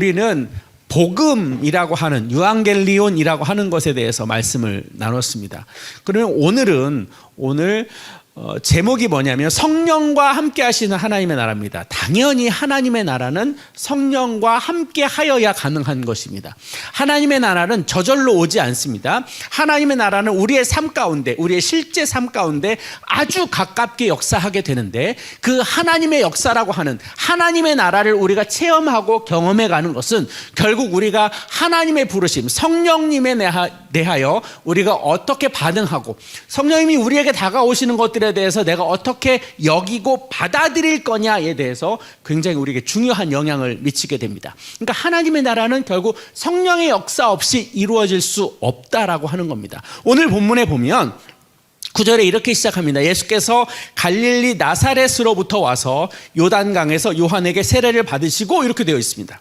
우리는 복음이라고 하는 유앙겔리온이라고 하는 것에 대해서 말씀을 나눴습니다. 그러면 오늘 제목이 뭐냐면 성령과 함께 하시는 하나님의 나라입니다. 당연히 하나님의 나라는 성령과 함께 하여야 가능한 것입니다. 하나님의 나라는 저절로 오지 않습니다. 하나님의 나라는 우리의 삶 가운데, 우리의 실제 삶 가운데 아주 가깝게 역사하게 되는데, 그 하나님의 역사라고 하는 하나님의 나라를 우리가 체험하고 경험해 가는 것은 결국 우리가 하나님의 부르심, 성령님에 대하여 우리가 어떻게 반응하고, 성령님이 우리에게 다가오시는 것들에 대해서 내가 어떻게 여기고 받아들일 거냐에 대해서 굉장히 우리에게 중요한 영향을 미치게 됩니다. 그러니까 하나님의 나라는 결국 성령의 역사 없이 이루어질 수 없다라고 하는 겁니다. 오늘 본문에 보면 9절에 이렇게 시작합니다. 예수께서 갈릴리 나사렛으로부터 와서 요단강에서 요한에게 세례를 받으시고, 이렇게 되어 있습니다.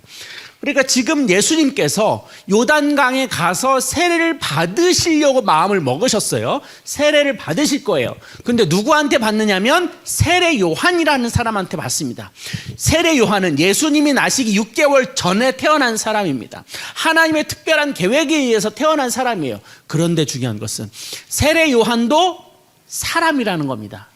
그러니까 지금 예수님께서 요단강에 가서 세례를 받으시려고 마음을 먹으셨어요. 세례를 받으실 거예요. 그런데 누구한테 받느냐면 세례 요한이라는 사람한테 받습니다. 세례 요한은 예수님이 나시기 6개월 전에 태어난 사람입니다. 하나님의 특별한 계획에 의해서 태어난 사람이에요. 그런데 중요한 것은 세례 요한도 사람이라는 겁니다.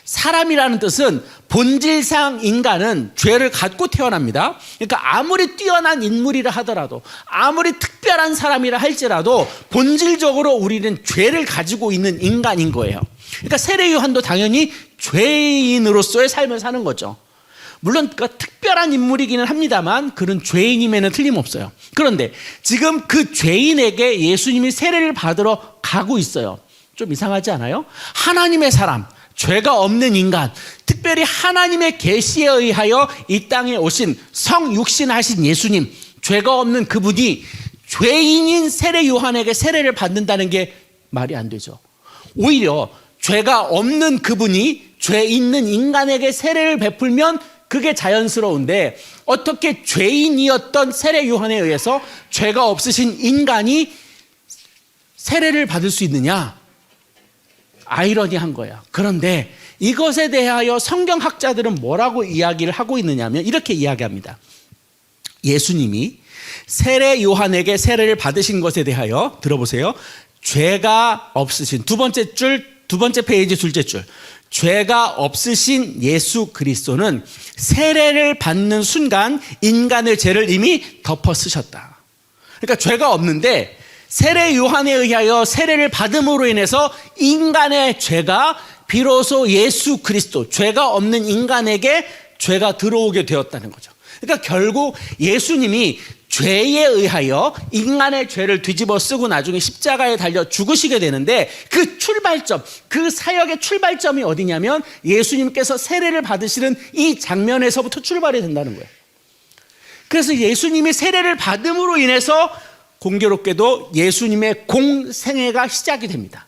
사람이라는 뜻은 본질상 인간은 죄를 갖고 태어납니다. 그러니까 아무리 뛰어난 인물이라 하더라도, 아무리 특별한 사람이라 할지라도 본질적으로 우리는 죄를 가지고 있는 인간인 거예요. 그러니까 세례 요한도 당연히 죄인으로서의 삶을 사는 거죠. 물론 그 특별한 인물이기는 합니다만 그는 죄인임에는 틀림없어요. 그런데 지금 그 죄인에게 예수님이 세례를 받으러 가고 있어요. 좀 이상하지 않아요? 하나님의 사람, 죄가 없는 인간, 특별히 하나님의 계시에 의하여 이 땅에 오신 성육신하신 예수님, 죄가 없는 그분이 죄인인 세례 요한에게 세례를 받는다는 게 말이 안 되죠. 오히려 죄가 없는 그분이 죄 있는 인간에게 세례를 베풀면 그게 자연스러운데, 어떻게 죄인이었던 세례 요한에 의해서 죄가 없으신 인간이 세례를 받을 수 있느냐? 아이러니한 거야. 그런데 이것에 대하여 성경학자들은 뭐라고 이야기를 하고 있느냐면 이렇게 이야기합니다. 예수님이 세례 요한에게 세례를 받으신 것에 대하여 들어보세요. 죄가 없으신, 두 번째 페이지 둘째 줄. 죄가 없으신 예수 그리스도는 세례를 받는 순간 인간의 죄를 이미 덮어 쓰셨다. 그러니까 죄가 없는데 세례 요한에 의하여 세례를 받음으로 인해서 인간의 죄가 비로소 예수 그리스도, 죄가 없는 인간에게 죄가 들어오게 되었다는 거죠. 그러니까 결국 예수님이 죄에 의하여 인간의 죄를 뒤집어 쓰고 나중에 십자가에 달려 죽으시게 되는데, 그 출발점, 그 사역의 출발점이 어디냐면 예수님께서 세례를 받으시는 이 장면에서부터 출발이 된다는 거예요. 그래서 예수님이 세례를 받음으로 인해서 공교롭게도 예수님의 공생애가 시작이 됩니다.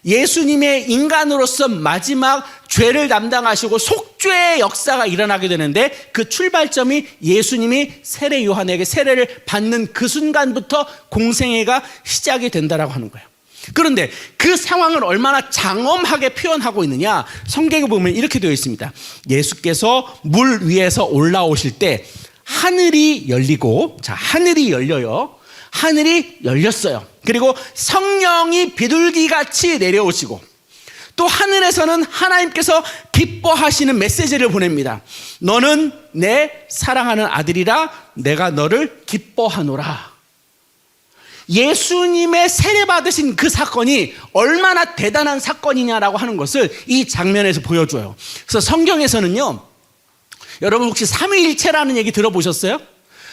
예수님의 인간으로서 마지막 죄를 담당하시고 속죄의 역사가 일어나게 되는데, 그 출발점이 예수님이 세례 요한에게 세례를 받는 그 순간부터 공생애가 시작이 된다라고 하는 거예요. 그런데 그 상황을 얼마나 장엄하게 표현하고 있느냐, 성경에 보면 이렇게 되어 있습니다. 예수께서 물 위에서 올라오실 때 하늘이 열리고, 자, 하늘이 열려요. 하늘이 열렸어요. 그리고 성령이 비둘기같이 내려오시고, 또 하늘에서는 하나님께서 기뻐하시는 메시지를 보냅니다. 너는 내 사랑하는 아들이라, 내가 너를 기뻐하노라. 예수님의 세례 받으신 그 사건이 얼마나 대단한 사건이냐라고 하는 것을 이 장면에서 보여줘요. 그래서 성경에서는요, 여러분 혹시 삼위일체라는 얘기 들어보셨어요?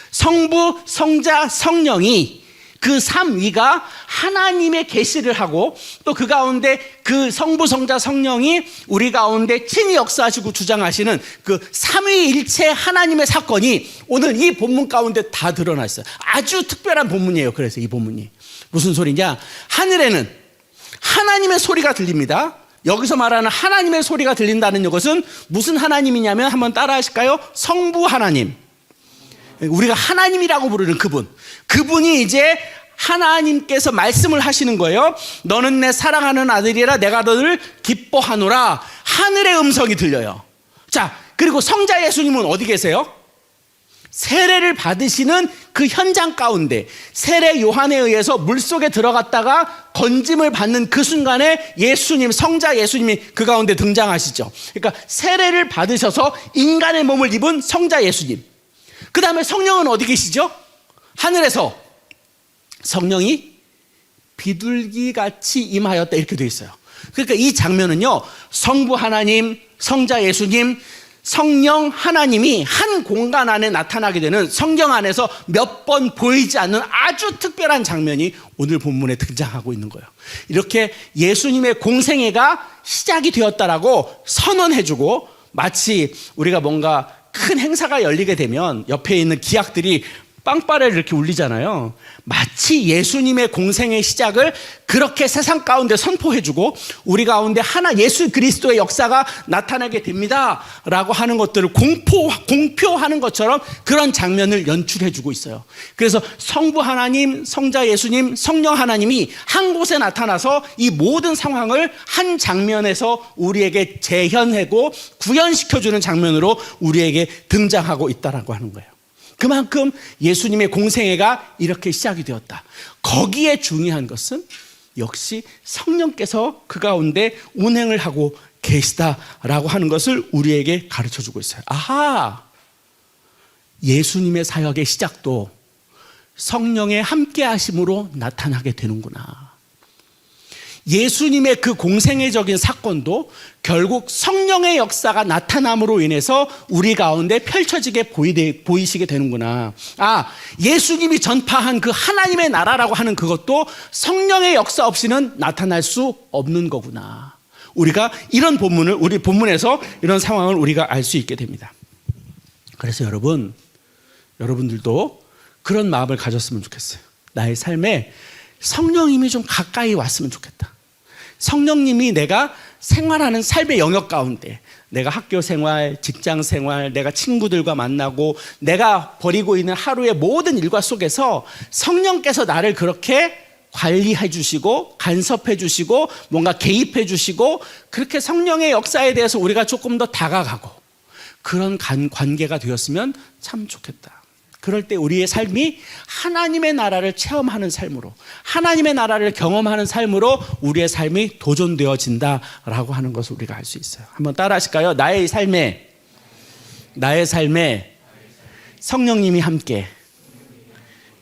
성부, 성자, 성령이 그 삼위가 하나님의 계시를 하고, 또 그 가운데 그 성부, 성자, 성령이 우리 가운데 친히 역사하시고 주장하시는 그 삼위일체 하나님의 사건이 오늘 이 본문 가운데 다 드러나 있어요. 아주 특별한 본문이에요. 그래서 이 본문이 무슨 소리냐? 하늘에는 하나님의 소리가 들립니다. 여기서 말하는 하나님의 소리가 들린다는 것은 무슨 하나님이냐면, 한번 따라 하실까요? 성부 하나님, 우리가 하나님이라고 부르는 그분이 이제 하나님께서 말씀을 하시는 거예요. 너는 내 사랑하는 아들이라, 내가 너를 기뻐하노라. 하늘의 음성이 들려요. 자, 그리고 성자 예수님은 어디 계세요? 세례를 받으시는 그 현장 가운데 세례 요한에 의해서 물속에 들어갔다가 건짐을 받는 그 순간에 예수님, 성자 예수님이 그 가운데 등장하시죠. 그러니까 세례를 받으셔서 인간의 몸을 입은 성자 예수님. 그 다음에 성령은 어디 계시죠? 하늘에서 성령이 비둘기같이 임하였다 이렇게 되어 있어요. 그러니까 이 장면은요, 성부 하나님, 성자 예수님, 성령 하나님이 한 공간 안에 나타나게 되는 성경 안에서 몇 번 보이지 않는 아주 특별한 장면이 오늘 본문에 등장하고 있는 거예요. 이렇게 예수님의 공생애가 시작이 되었다라고 선언해주고, 마치 우리가 뭔가 큰 행사가 열리게 되면 옆에 있는 기악들이 빵빠레를 이렇게 울리잖아요. 마치 예수님의 공생의 시작을 그렇게 세상 가운데 선포해주고 우리 가운데 하나 예수 그리스도의 역사가 나타나게 됩니다 라고 하는 것들을 공표하는 것처럼 그런 장면을 연출해주고 있어요. 그래서 성부 하나님, 성자 예수님, 성령 하나님이 한 곳에 나타나서 이 모든 상황을 한 장면에서 우리에게 재현하고 구현시켜주는 장면으로 우리에게 등장하고 있다라고 하는 거예요. 그만큼 예수님의 공생애가 이렇게 시작이 되었다. 거기에 중요한 것은 역시 성령께서 그 가운데 운행을 하고 계시다라고 하는 것을 우리에게 가르쳐주고 있어요. 아하! 예수님의 사역의 시작도 성령의 함께하심으로 나타나게 되는구나. 예수님의 그 공생애적인 사건도 결국 성령의 역사가 나타남으로 인해서 우리 가운데 펼쳐지게 보이시게 되는구나. 아, 예수님이 전파한 그 하나님의 나라라고 하는 그것도 성령의 역사 없이는 나타날 수 없는 거구나. 우리가 이런 우리 본문에서 이런 상황을 우리가 알 수 있게 됩니다. 그래서 여러분들도 그런 마음을 가졌으면 좋겠어요. 나의 삶에 성령님이 좀 가까이 왔으면 좋겠다. 성령님이 내가 생활하는 삶의 영역 가운데, 내가 학교 생활, 직장 생활, 내가 친구들과 만나고 내가 벌이고 있는 하루의 모든 일과 속에서 성령께서 나를 그렇게 관리해 주시고 간섭해 주시고 뭔가 개입해 주시고, 그렇게 성령의 역사에 대해서 우리가 조금 더 다가가고 그런 관계가 되었으면 참 좋겠다. 그럴 때 우리의 삶이 하나님의 나라를 체험하는 삶으로, 하나님의 나라를 경험하는 삶으로 우리의 삶이 도전되어진다라고 하는 것을 우리가 알 수 있어요. 한번 따라 하실까요? 나의 삶에 성령님이 함께.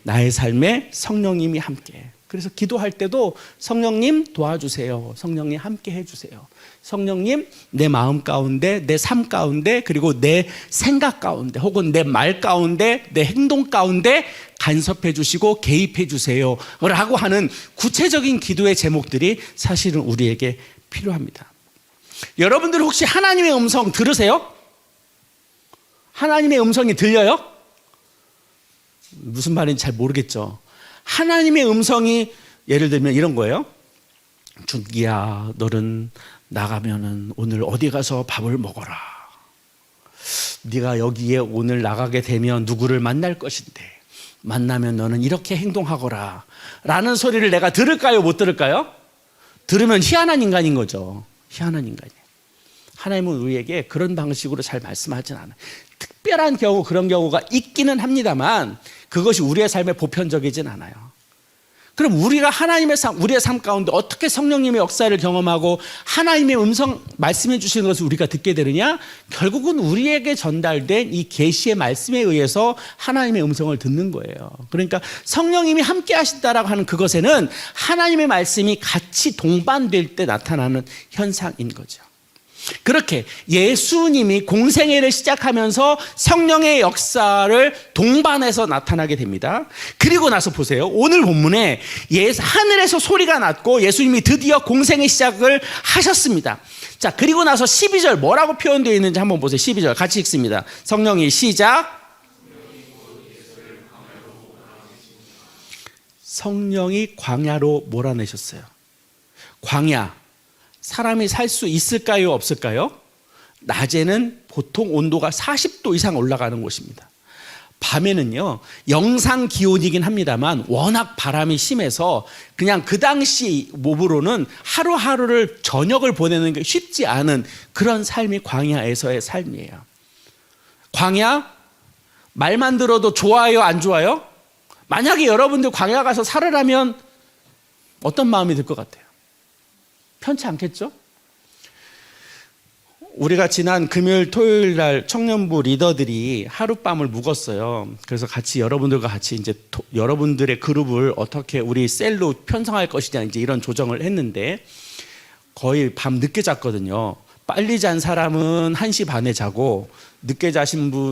나의 삶에 성령님이 함께. 그래서 기도할 때도 성령님 도와주세요. 성령님 함께 해주세요. 성령님 내 마음 가운데, 내 삶 가운데, 그리고 내 생각 가운데, 혹은 내 말 가운데, 내 행동 가운데 간섭해 주시고 개입해 주세요 라고 하는 구체적인 기도의 제목들이 사실은 우리에게 필요합니다. 여러분들 혹시 하나님의 음성 들으세요? 하나님의 음성이 들려요? 무슨 말인지 잘 모르겠죠. 하나님의 음성이 예를 들면 이런 거예요. 준기야, 너는 나가면은 오늘 어디 가서 밥을 먹어라. 네가 여기에 오늘 나가게 되면 누구를 만날 것인데 만나면 너는 이렇게 행동하거라 라는 소리를 내가 들을까요? 못 들을까요? 들으면 희한한 인간인 거죠. 희한한 인간이에요. 하나님은 우리에게 그런 방식으로 잘 말씀하진 않아요. 특별한 경우, 그런 경우가 있기는 합니다만 그것이 우리의 삶에 보편적이진 않아요. 그럼 우리가 우리의 삶 가운데 어떻게 성령님의 역사를 경험하고 하나님의 음성 말씀해 주시는 것을 우리가 듣게 되느냐? 결국은 우리에게 전달된 이 계시의 말씀에 의해서 하나님의 음성을 듣는 거예요. 그러니까 성령님이 함께 하신다라고 하는 그것에는 하나님의 말씀이 같이 동반될 때 나타나는 현상인 거죠. 그렇게 예수님이 공생애를 시작하면서 성령의 역사를 동반해서 나타나게 됩니다. 그리고 나서 보세요. 오늘 본문에 하늘에서 소리가 났고 예수님이 드디어 공생의 시작을 하셨습니다. 자, 그리고 나서 12절 뭐라고 표현되어 있는지 한번 보세요. 12절 같이 읽습니다. 성령이 시작. 성령이 광야로 몰아내셨어요. 광야. 사람이 살 수 있을까요? 없을까요? 낮에는 보통 온도가 40도 이상 올라가는 곳입니다. 밤에는요, 영상 기온이긴 합니다만 워낙 바람이 심해서 그냥 그 당시 몸으로는 하루하루를 저녁을 보내는 게 쉽지 않은 그런 삶이 광야에서의 삶이에요. 광야, 말만 들어도 좋아요, 안 좋아요? 만약에 여러분들 광야 가서 살으라면 어떤 마음이 들 것 같아요? 편치 않겠죠? 우리가 지난 금요일, 토요일 날 청년부 리더들이 하룻밤을 묵었어요. 그래서 같이 여러분들과 같이 이제 여러분들의 그룹을 어떻게 우리 셀로 편성할 것이냐 이제 이런 조정을 했는데 거의 밤 늦게 잤거든요. 빨리 잔 사람은 1시 반에 자고 늦게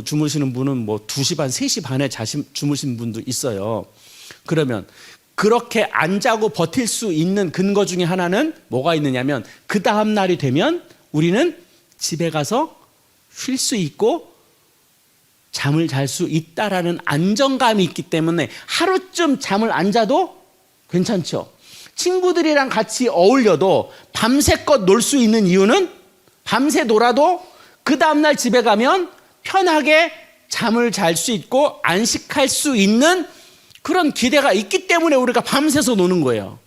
주무시는 분은 뭐 2시 반, 3시 반에 주무신 분도 있어요. 그러면 그렇게 안 자고 버틸 수 있는 근거 중에 하나는 뭐가 있느냐면 그 다음 날이 되면 우리는 집에 가서 쉴 수 있고 잠을 잘 수 있다라는 안정감이 있기 때문에 하루쯤 잠을 안 자도 괜찮죠. 친구들이랑 같이 어울려도 밤새껏 놀 수 있는 이유는 밤새 놀아도 그 다음날 집에 가면 편하게 잠을 잘 수 있고 안식할 수 있는 그런 기대가 있기 때문에 우리가 밤새서 노는 거예요.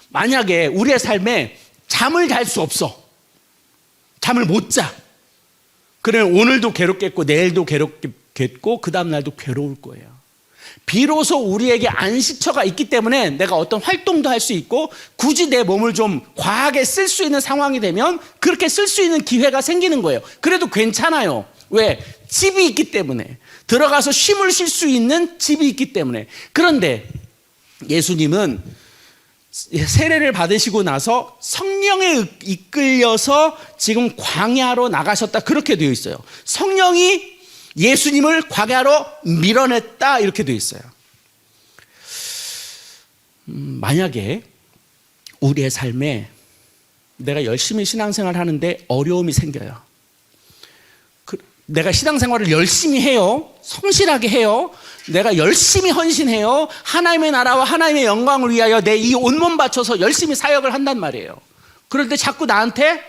만약에 우리의 삶에 잠을 잘 수 없어. 잠을 못 자. 그러면 오늘도 괴롭겠고 내일도 괴롭겠고 그 다음날도 괴로울 거예요. 비로소 우리에게 안식처가 있기 때문에 내가 어떤 활동도 할 수 있고 굳이 내 몸을 좀 과하게 쓸 수 있는 상황이 되면 그렇게 쓸 수 있는 기회가 생기는 거예요. 그래도 괜찮아요. 왜? 집이 있기 때문에. 들어가서 쉼을 쉴 수 있는 집이 있기 때문에. 그런데 예수님은 세례를 받으시고 나서 성령에 이끌려서 지금 광야로 나가셨다 그렇게 되어 있어요. 성령이 예수님을 광야로 밀어냈다 이렇게 되어 있어요. 만약에 우리의 삶에 내가 열심히 신앙생활 하는데 어려움이 생겨요. 내가 신앙생활을 열심히 해요. 성실하게 해요. 내가 열심히 헌신해요. 하나님의 나라와 하나님의 영광을 위하여 내 이 온몸 바쳐서 열심히 사역을 한단 말이에요. 그럴 때 자꾸 나한테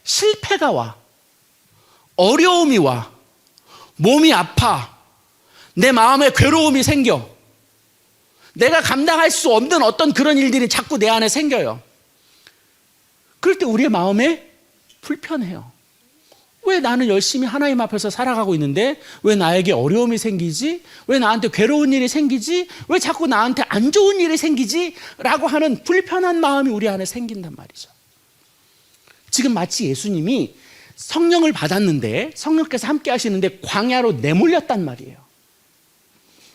실패가 와. 어려움이 와. 몸이 아파. 내 마음에 괴로움이 생겨. 내가 감당할 수 없는 어떤 그런 일들이 자꾸 내 안에 생겨요. 그럴 때 우리의 마음에 불편해요. 왜 나는 열심히 하나님 앞에서 살아가고 있는데 왜 나에게 어려움이 생기지? 왜 나한테 괴로운 일이 생기지? 왜 자꾸 나한테 안 좋은 일이 생기지? 라고 하는 불편한 마음이 우리 안에 생긴단 말이죠. 지금 마치 예수님이 성령을 받았는데 성령께서 함께 하시는데 광야로 내몰렸단 말이에요.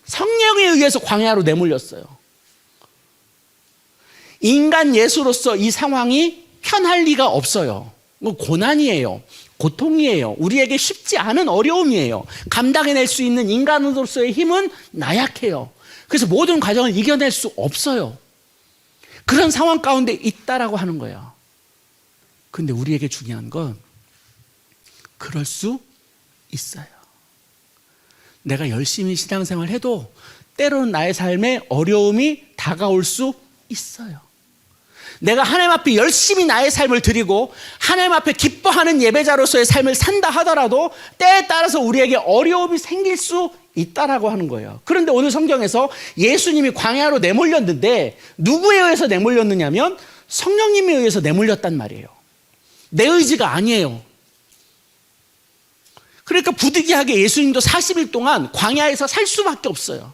성령에 의해서 광야로 내몰렸어요. 인간 예수로서 이 상황이 편할 리가 없어요. 고난이에요. 고통이에요. 우리에게 쉽지 않은 어려움이에요. 감당해낼 수 있는 인간으로서의 힘은 나약해요. 그래서 모든 과정을 이겨낼 수 없어요. 그런 상황 가운데 있다라고 하는 거예요. 근데 우리에게 중요한 건 그럴 수 있어요. 내가 열심히 신앙생활 해도 때로는 나의 삶에 어려움이 다가올 수 있어요. 내가 하나님 앞에 열심히 나의 삶을 드리고 하나님 앞에 기뻐하는 예배자로서의 삶을 산다 하더라도 때에 따라서 우리에게 어려움이 생길 수 있다라고 하는 거예요. 그런데 오늘 성경에서 예수님이 광야로 내몰렸는데 누구에 의해서 내몰렸느냐면 성령님에 의해서 내몰렸단 말이에요. 내 의지가 아니에요. 그러니까 부득이하게 예수님도 40일 동안 광야에서 살 수밖에 없어요.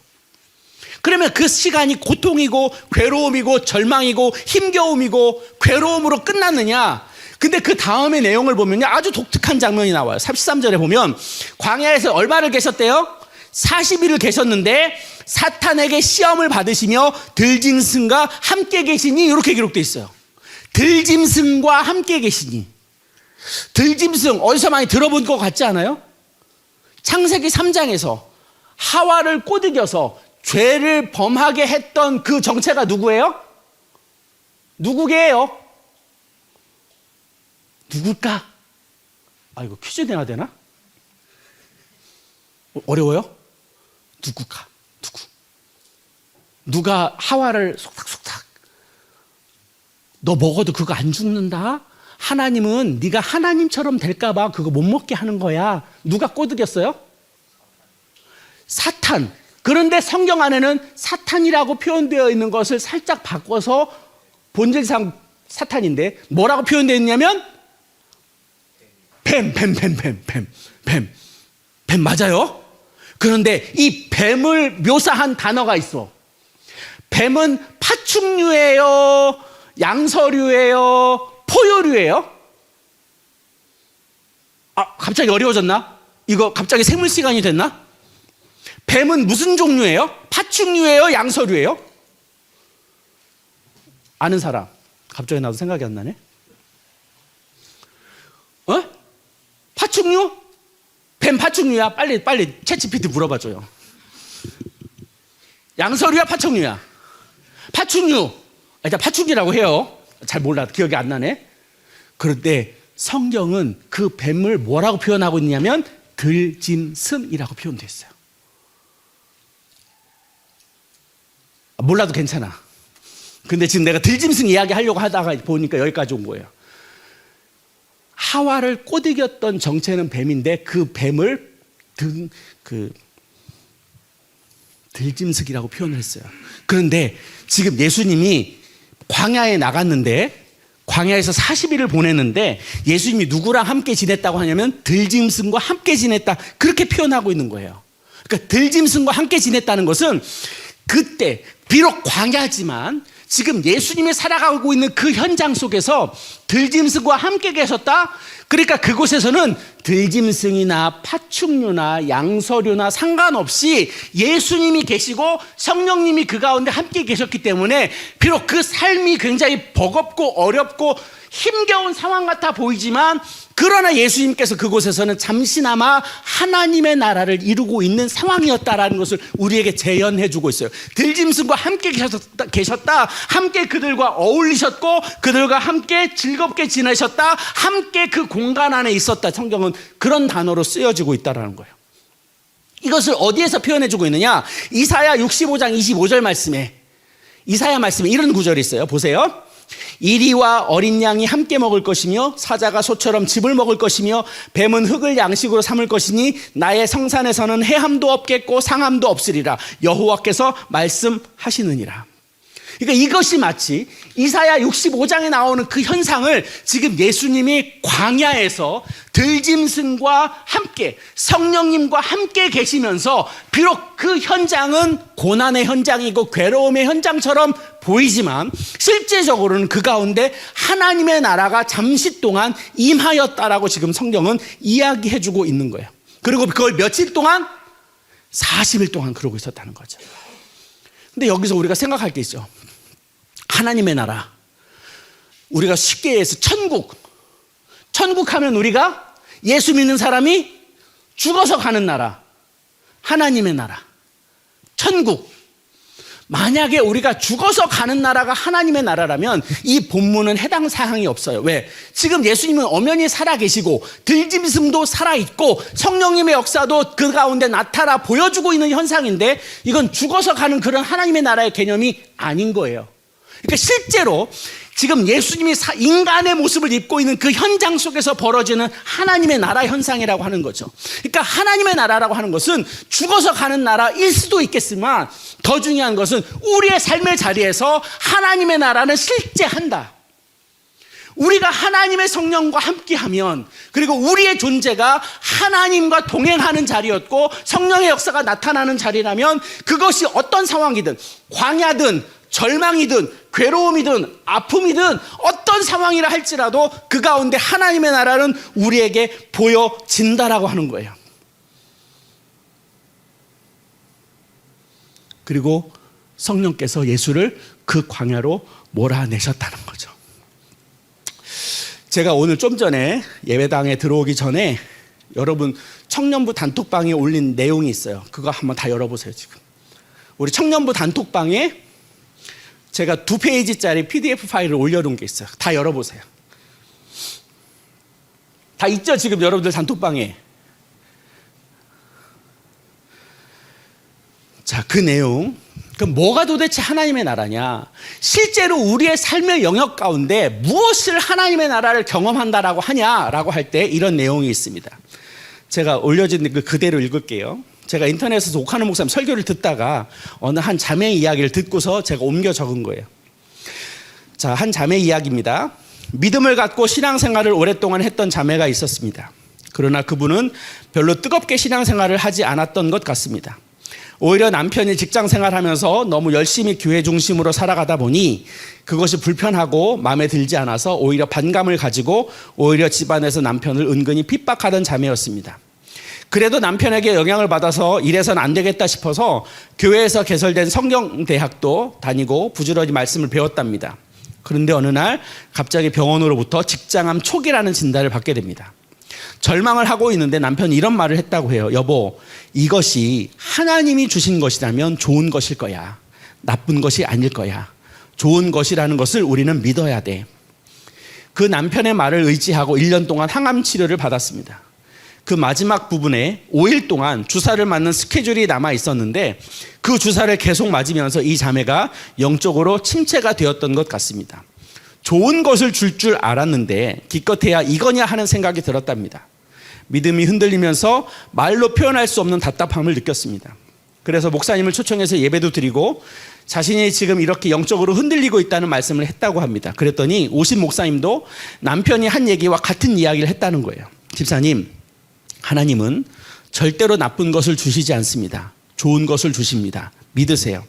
그러면 그 시간이 고통이고 괴로움이고 절망이고 힘겨움이고 괴로움으로 끝났느냐? 근데 그 다음의 내용을 보면요 아주 독특한 장면이 나와요. 33절에 보면 광야에서 얼마를 계셨대요? 40일을 계셨는데 사탄에게 시험을 받으시며 들짐승과 함께 계시니 이렇게 기록되어 있어요. 들짐승과 함께 계시니. 들짐승 어디서 많이 들어본 것 같지 않아요? 창세기 3장에서 하와를 꼬드겨서 죄를 범하게 했던 그 정체가 누구예요? 누구게요? 누굴까? 아, 이거 퀴즈 내야 되나? 어려워요? 누구가? 누구? 누가 하와를 속닥속닥 너 먹어도 그거 안 죽는다? 하나님은 네가 하나님처럼 될까 봐 그거 못 먹게 하는 거야. 누가 꼬드겼어요? 사탄. 그런데 성경 안에는 사탄이라고 표현되어 있는 것을 살짝 바꿔서 본질상 사탄인데 뭐라고 표현되어 있냐면 뱀 맞아요. 그런데 이 뱀을 묘사한 단어가 있어. 뱀은 파충류예요? 양서류예요? 포유류예요? 갑자기 어려워졌나? 이거 갑자기 생물 시간이 됐나? 뱀은 무슨 종류예요? 파충류예요? 양서류예요? 아는 사람? 갑자기 나도 생각이 안 나네. 파충류? 뱀 파충류야? 빨리 챗GPT 물어봐줘요. 양서류야? 파충류야? 파충류. 일단 파충류라고 해요. 잘 몰라. 기억이 안 나네. 그런데 성경은 그 뱀을 뭐라고 표현하고 있냐면 들짐승이라고 표현되어 있어요. 몰라도 괜찮아. 근데 지금 내가 들짐승 이야기 하려고 하다가 보니까 여기까지 온 거예요. 하와를 꼬드겼던 정체는 뱀인데 그 뱀을 들짐승이라고 표현을 했어요. 그런데 지금 예수님이 광야에 나갔는데 광야에서 40일을 보냈는데 예수님이 누구랑 함께 지냈다고 하냐면 들짐승과 함께 지냈다, 그렇게 표현하고 있는 거예요. 그러니까 들짐승과 함께 지냈다는 것은 그때 비록 광야지만 지금 예수님이 살아가고 있는 그 현장 속에서 들짐승과 함께 계셨다. 그러니까 그곳에서는 들짐승이나 파충류나 양서류나 상관없이 예수님이 계시고 성령님이 그 가운데 함께 계셨기 때문에 비록 그 삶이 굉장히 버겁고 어렵고 힘겨운 상황 같아 보이지만 그러나 예수님께서 그곳에서는 잠시나마 하나님의 나라를 이루고 있는 상황이었다라는 것을 우리에게 재현해 주고 있어요. 들짐승과 함께 계셨다. 함께 그들과 어울리셨고 그들과 함께 즐겁게 지내셨다. 함께 그 공간 안에 있었다. 성경은 그런 단어로 쓰여지고 있다는 거예요. 이것을 어디에서 표현해 주고 있느냐? 이사야 65장 25절 말씀에, 이사야 말씀에 이런 구절이 있어요. 보세요. 이리와 어린 양이 함께 먹을 것이며 사자가 소처럼 즙을 먹을 것이며 뱀은 흙을 양식으로 삼을 것이니 나의 성산에서는 해함도 없겠고 상함도 없으리라. 여호와께서 말씀하시느니라. 그러니까 이것이 마치 이사야 65장에 나오는 그 현상을 지금 예수님이 광야에서 들짐승과 함께 성령님과 함께 계시면서 비록 그 현장은 고난의 현장이고 괴로움의 현장처럼 보이지만 실제적으로는 그 가운데 하나님의 나라가 잠시 동안 임하였다라고 지금 성경은 이야기해주고 있는 거예요. 그리고 그걸 며칠 동안? 40일 동안 그러고 있었다는 거죠. 근데 여기서 우리가 생각할 게 있죠. 하나님의 나라, 우리가 쉽게 얘기해서 천국 하면 우리가 예수 믿는 사람이 죽어서 가는 나라, 하나님의 나라, 천국. 만약에 우리가 죽어서 가는 나라가 하나님의 나라라면 이 본문은 해당 사항이 없어요. 왜? 지금 예수님은 엄연히 살아계시고 들짐승도 살아있고 성령님의 역사도 그 가운데 나타나 보여주고 있는 현상인데 이건 죽어서 가는 그런 하나님의 나라의 개념이 아닌 거예요. 그러니까 실제로 지금 예수님이 인간의 모습을 입고 있는 그 현장 속에서 벌어지는 하나님의 나라 현상이라고 하는 거죠. 그러니까 하나님의 나라라고 하는 것은 죽어서 가는 나라일 수도 있겠지만 더 중요한 것은 우리의 삶의 자리에서 하나님의 나라는 실제한다. 우리가 하나님의 성령과 함께하면, 그리고 우리의 존재가 하나님과 동행하는 자리였고 성령의 역사가 나타나는 자리라면 그것이 어떤 상황이든, 광야든 절망이든 괴로움이든 아픔이든 어떤 상황이라 할지라도 그 가운데 하나님의 나라는 우리에게 보여진다라고 하는 거예요. 그리고 성령께서 예수를 그 광야로 몰아내셨다는 거죠. 제가 오늘 좀 전에 예배당에 들어오기 전에 여러분 청년부 단톡방에 올린 내용이 있어요. 그거 한번 다 열어보세요. 지금 우리 청년부 단톡방에 제가 2페이지짜리 PDF 파일을 올려놓은 게 있어요. 다 열어보세요. 다 있죠? 지금 여러분들 단톡방에. 자, 그 내용. 그럼 뭐가 도대체 하나님의 나라냐? 실제로 우리의 삶의 영역 가운데 무엇을 하나님의 나라를 경험한다라고 하냐라고 할 때 이런 내용이 있습니다. 제가 올려진 그 그대로 읽을게요. 제가 인터넷에서 옥하는 목사님 설교를 듣다가 어느 한 자매의 이야기를 듣고서 제가 옮겨 적은 거예요. 자, 한 자매 이야기입니다. 믿음을 갖고 신앙생활을 오랫동안 했던 자매가 있었습니다. 그러나 그분은 별로 뜨겁게 신앙생활을 하지 않았던 것 같습니다. 오히려 남편이 직장생활하면서 너무 열심히 교회 중심으로 살아가다 보니 그것이 불편하고 마음에 들지 않아서 오히려 반감을 가지고 오히려 집안에서 남편을 은근히 핍박하던 자매였습니다. 그래도 남편에게 영향을 받아서 이래서는 안 되겠다 싶어서 교회에서 개설된 성경대학도 다니고 부지런히 말씀을 배웠답니다. 그런데 어느 날 갑자기 병원으로부터 직장암 초기라는 진단을 받게 됩니다. 절망을 하고 있는데 남편이 이런 말을 했다고 해요. 여보, 이것이 하나님이 주신 것이라면 좋은 것일 거야. 나쁜 것이 아닐 거야. 좋은 것이라는 것을 우리는 믿어야 돼. 그 남편의 말을 의지하고 1년 동안 항암 치료를 받았습니다. 그 마지막 부분에 5일 동안 주사를 맞는 스케줄이 남아 있었는데 그 주사를 계속 맞으면서 이 자매가 영적으로 침체가 되었던 것 같습니다. 좋은 것을 줄 알았는데 기껏해야 이거냐 하는 생각이 들었답니다. 믿음이 흔들리면서 말로 표현할 수 없는 답답함을 느꼈습니다. 그래서 목사님을 초청해서 예배도 드리고 자신이 지금 이렇게 영적으로 흔들리고 있다는 말씀을 했다고 합니다. 그랬더니 오신 목사님도 남편이 한 얘기와 같은 이야기를 했다는 거예요. 집사님, 하나님은 절대로 나쁜 것을 주시지 않습니다. 좋은 것을 주십니다. 믿으세요.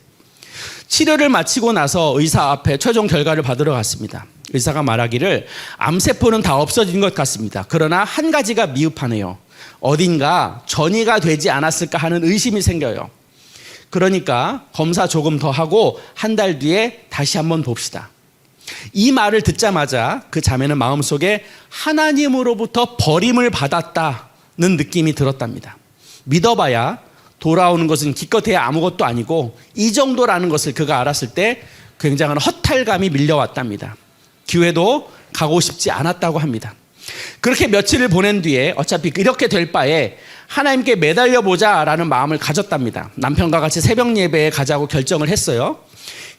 치료를 마치고 나서 의사 앞에 최종 결과를 받으러 갔습니다. 의사가 말하기를 암세포는 다 없어진 것 같습니다. 그러나 한 가지가 미흡하네요. 어딘가 전이가 되지 않았을까 하는 의심이 생겨요. 그러니까 검사 조금 더 하고 한 달 뒤에 다시 한번 봅시다. 이 말을 듣자마자 그 자매는 마음속에 하나님으로부터 버림을 받았다는 느낌이 들었답니다. 믿어봐야 돌아오는 것은 기껏해야 아무것도 아니고 이 정도라는 것을 그가 알았을 때 굉장한 허탈감이 밀려왔답니다. 교회도 가고 싶지 않았다고 합니다. 그렇게 며칠을 보낸 뒤에 어차피 이렇게 될 바에 하나님께 매달려 보자라는 마음을 가졌답니다. 남편과 같이 새벽 예배에 가자고 결정을 했어요.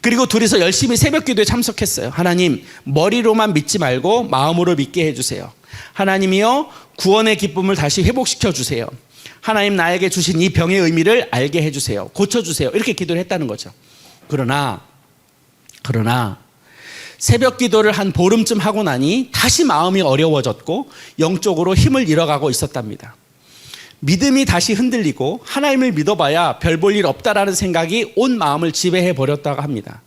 그리고 둘이서 열심히 새벽 기도에 참석했어요. 하나님, 머리로만 믿지 말고 마음으로 믿게 해주세요. 하나님이여, 구원의 기쁨을 다시 회복시켜 주세요. 하나님, 나에게 주신 이 병의 의미를 알게 해주세요. 고쳐주세요. 이렇게 기도를 했다는 거죠. 그러나 새벽 기도를 한 보름쯤 하고 나니 다시 마음이 어려워졌고 영적으로 힘을 잃어가고 있었답니다. 믿음이 다시 흔들리고 하나님을 믿어봐야 별 볼 일 없다라는 생각이 온 마음을 지배해 버렸다고 합니다.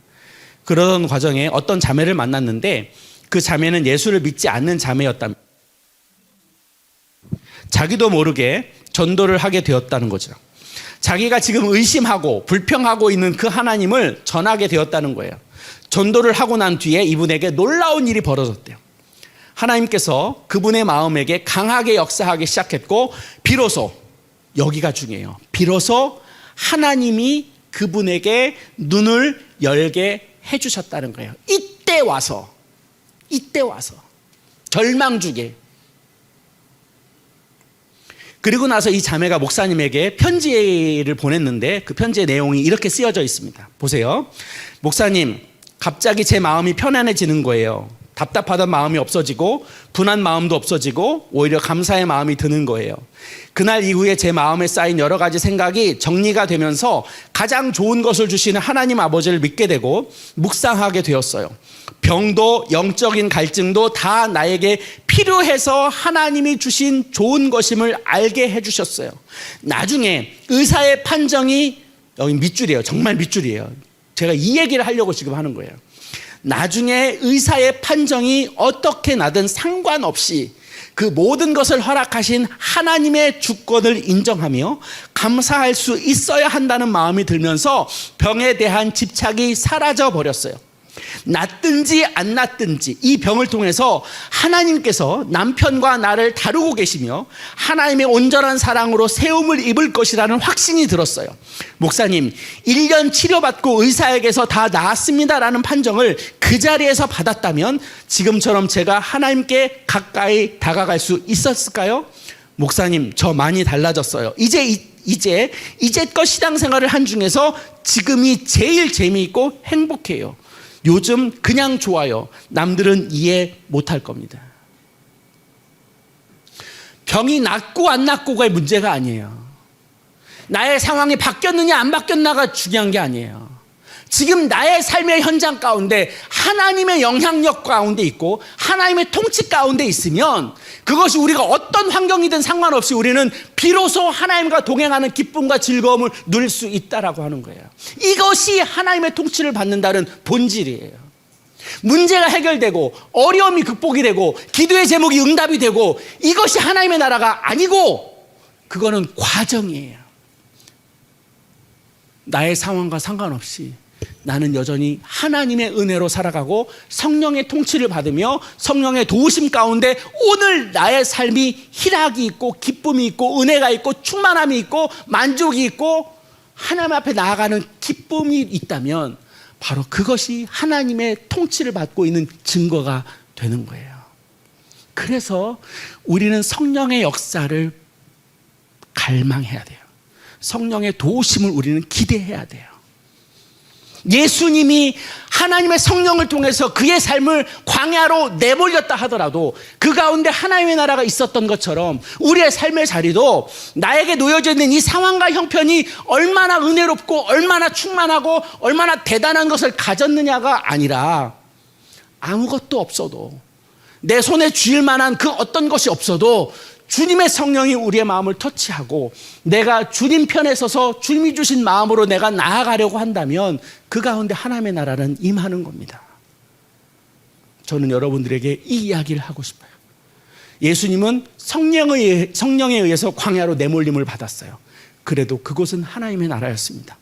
그런 과정에 어떤 자매를 만났는데 그 자매는 예수를 믿지 않는 자매였답니다. 자기도 모르게 전도를 하게 되었다는 거죠. 자기가 지금 의심하고 불평하고 있는 그 하나님을 전하게 되었다는 거예요. 전도를 하고 난 뒤에 이분에게 놀라운 일이 벌어졌대요. 하나님께서 그분의 마음에게 강하게 역사하기 시작했고 비로소, 여기가 중요해요. 비로소 하나님이 그분에게 눈을 열게 해주셨다는 거예요. 이때 와서 절망 주게. 그리고 나서 이 자매가 목사님에게 편지를 보냈는데 그 편지의 내용이 이렇게 쓰여져 있습니다. 보세요. 목사님, 갑자기 제 마음이 편안해지는 거예요. 답답하던 마음이 없어지고 분한 마음도 없어지고 오히려 감사의 마음이 드는 거예요. 그날 이후에 제 마음에 쌓인 여러 가지 생각이 정리가 되면서 가장 좋은 것을 주시는 하나님 아버지를 믿게 되고 묵상하게 되었어요. 병도 영적인 갈증도 다 나에게 필요해서 하나님이 주신 좋은 것임을 알게 해주셨어요. 나중에 의사의 판정이, 여기 밑줄이에요. 정말 밑줄이에요. 제가 이 얘기를 하려고 지금 하는 거예요. 나중에 의사의 판정이 어떻게 나든 상관없이 그 모든 것을 허락하신 하나님의 주권을 인정하며 감사할 수 있어야 한다는 마음이 들면서 병에 대한 집착이 사라져 버렸어요. 낫든지 안 낫든지 이 병을 통해서 하나님께서 남편과 나를 다루고 계시며 하나님의 온전한 사랑으로 세움을 입을 것이라는 확신이 들었어요. 목사님, 1년 치료받고 의사에게서 다 나았습니다라는 판정을 그 자리에서 받았다면 지금처럼 제가 하나님께 가까이 다가갈 수 있었을까요? 목사님, 저 많이 달라졌어요. 이제껏 신앙생활을 한 중에서 지금이 제일 재미있고 행복해요. 요즘 그냥 좋아요. 남들은 이해 못할 겁니다. 병이 낫고 안 낫고가 문제가 아니에요. 나의 상황이 바뀌었느냐 안 바뀌었나가 중요한 게 아니에요. 지금 나의 삶의 현장 가운데 하나님의 영향력 가운데 있고 하나님의 통치 가운데 있으면 그것이 우리가 어떤 환경이든 상관없이 우리는 비로소 하나님과 동행하는 기쁨과 즐거움을 누릴 수 있다라고 하는 거예요. 이것이 하나님의 통치를 받는다는 본질이에요. 문제가 해결되고 어려움이 극복이 되고 기도의 제목이 응답이 되고 이것이 하나님의 나라가 아니고 그거는 과정이에요. 나의 상황과 상관없이 나는 여전히 하나님의 은혜로 살아가고 성령의 통치를 받으며 성령의 도우심 가운데 오늘 나의 삶이 희락이 있고 기쁨이 있고 은혜가 있고 충만함이 있고 만족이 있고 하나님 앞에 나아가는 기쁨이 있다면 바로 그것이 하나님의 통치를 받고 있는 증거가 되는 거예요. 그래서 우리는 성령의 역사를 갈망해야 돼요. 성령의 도우심을 우리는 기대해야 돼요. 예수님이 하나님의 성령을 통해서 그의 삶을 광야로 내몰렸다 하더라도 그 가운데 하나님의 나라가 있었던 것처럼 우리의 삶의 자리도 나에게 놓여져 있는 이 상황과 형편이 얼마나 은혜롭고 얼마나 충만하고 얼마나 대단한 것을 가졌느냐가 아니라 아무것도 없어도 내 손에 쥐일 만한 그 어떤 것이 없어도 주님의 성령이 우리의 마음을 터치하고 내가 주님 편에 서서 주님이 주신 마음으로 내가 나아가려고 한다면 그 가운데 하나님의 나라는 임하는 겁니다. 저는 여러분들에게 이 이야기를 하고 싶어요. 예수님은 성령에 의해서 광야로 내몰림을 받았어요. 그래도 그곳은 하나님의 나라였습니다.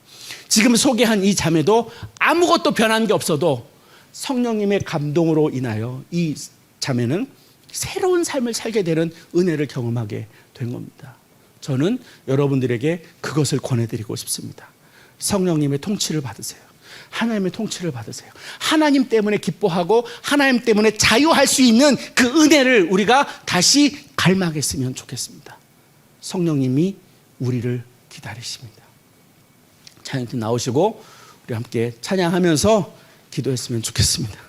지금 소개한 이 자매도 아무것도 변한 게 없어도 성령님의 감동으로 인하여 이 자매는 새로운 삶을 살게 되는 은혜를 경험하게 된 겁니다. 저는 여러분들에게 그것을 권해드리고 싶습니다. 성령님의 통치를 받으세요. 하나님의 통치를 받으세요. 하나님 때문에 기뻐하고 하나님 때문에 자유할 수 있는 그 은혜를 우리가 다시 갈망했으면 좋겠습니다. 성령님이 우리를 기다리십니다. 찬양팀 나오시고 우리 함께 찬양하면서 기도했으면 좋겠습니다.